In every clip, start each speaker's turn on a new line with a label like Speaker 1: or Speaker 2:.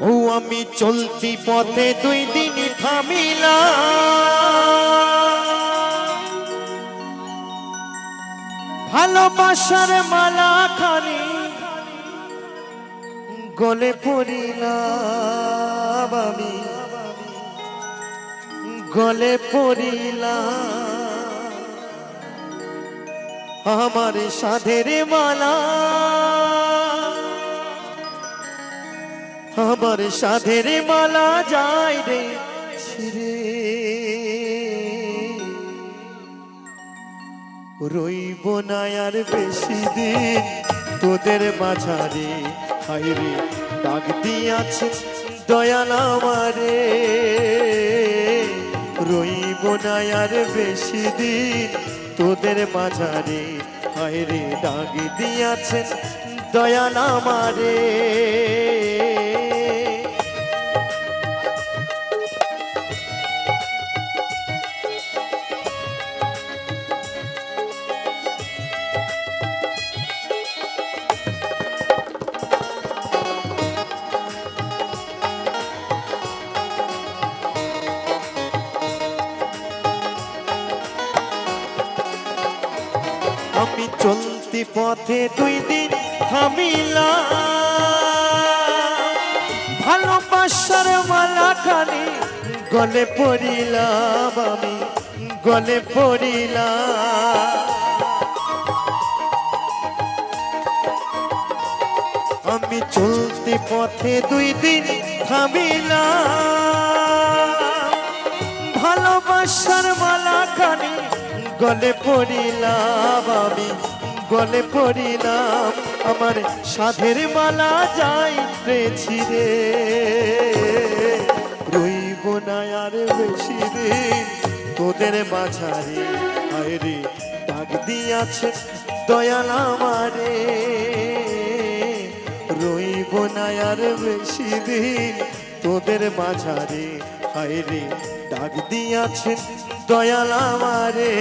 Speaker 1: ও আমি চলতি পথে দুই দিন থামিলাম, ভালোবাসার মালা খানি গলে পড়িলাম, আমি গলে পড়িলাম। আমার সাধের মালা, আমার সাধের মালা যায় রে ছিড়ে, রইব না আর বেশি দিন তোদের মাঝারে। হায়রে ডাক দিয়াছে দয়াল আমারে, রইব না আর বেশি দিন তোদের মাঝারে। হায়রে ডাক দিয়াছে দয়াল আমারে। আমি চলতি পথে দুই দিন থামিলাম, ভালোবাসার মালা খানি গলে পড়িলাম, আমি গলে পড়িলাম। আমি চলতি পথে দুই দিন থামিলাম, ভালোবাসার মালা খানি গলে পড়িলাম, আমি গলে পড়িলাম। আমার সাধের মালা যাই রে ছিড়ে, রইব না আর বেশি দিন তোদের মাঝারে। হায়রে ডাক দিয়াছে দয়াল আমারে, রইব না আর বেশি দিন তোদের মাঝারে। হায়রে ডাক দিয়াছে দয়াল আমারে।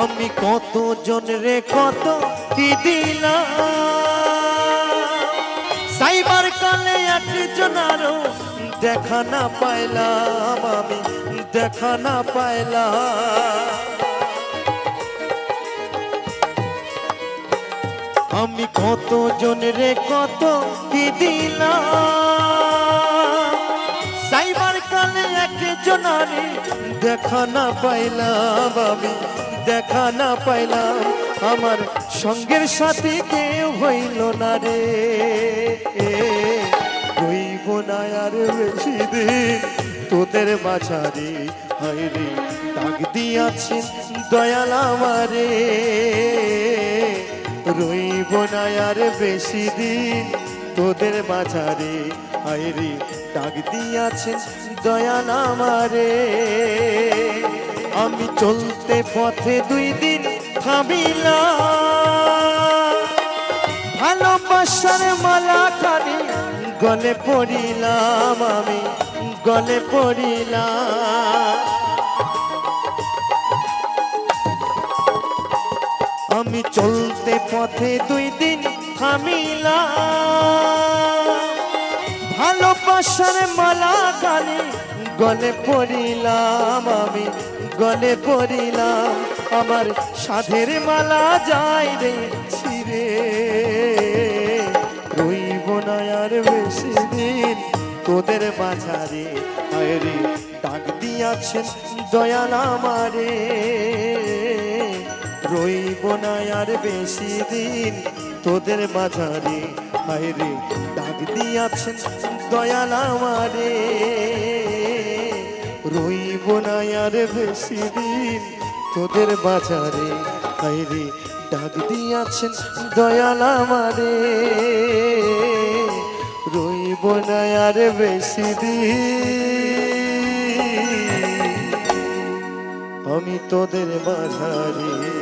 Speaker 1: আমি কত জন রে কত কি দিলাম, সাইবার কালে একজন আরো দেখা না পাইলাম, আমি দেখা না পাইলাম। আমি কত জন রে কত কি দিলাম, সাইবার কালে একজন আরে দেখা না পাইলাম, আমি দেখা না পাইলাম। আমার সঙ্গের সাথে কেউ হইল না রে, রইব না আর বেশি দিন তোদের মাঝারে। হায়রে ডাক দিয়াছেন দয়াল আমারে, রইব না আর বেশি দিন তোদের মাঝারে। হায়রে ডাক দিয়াছেন দয়াল আমারে। আমি চলতে পথে দুই দিন থামিলাম, ভালোবাসার মালা খানি গলে পড়িলাম, আমি গলে পড়িলাম। আমি চলতে পথে দুই দিন থামিলাম, ভালোবাসার মালা খানি গলে পড়িলাম, আমি গলে পড়িলাম। আমার সাধের মালা যায় রে ছিড়ে, রইব না আর বেশি দিন তোদের মাঝারে। হায়রে ডাক দিয়াছেন দয়াল আমারে, রইব না আর বেশি দিন তোদের মাঝারে। হায়রে ডাক দিয়াছেন দয়াল আমারে, রইব না আর বেশি দিন তোদের বাজারে। হায়রে ডাক দিয়াছেন দয়াল আমারে। আর বেশি দিন আমি তোদের মাঝারে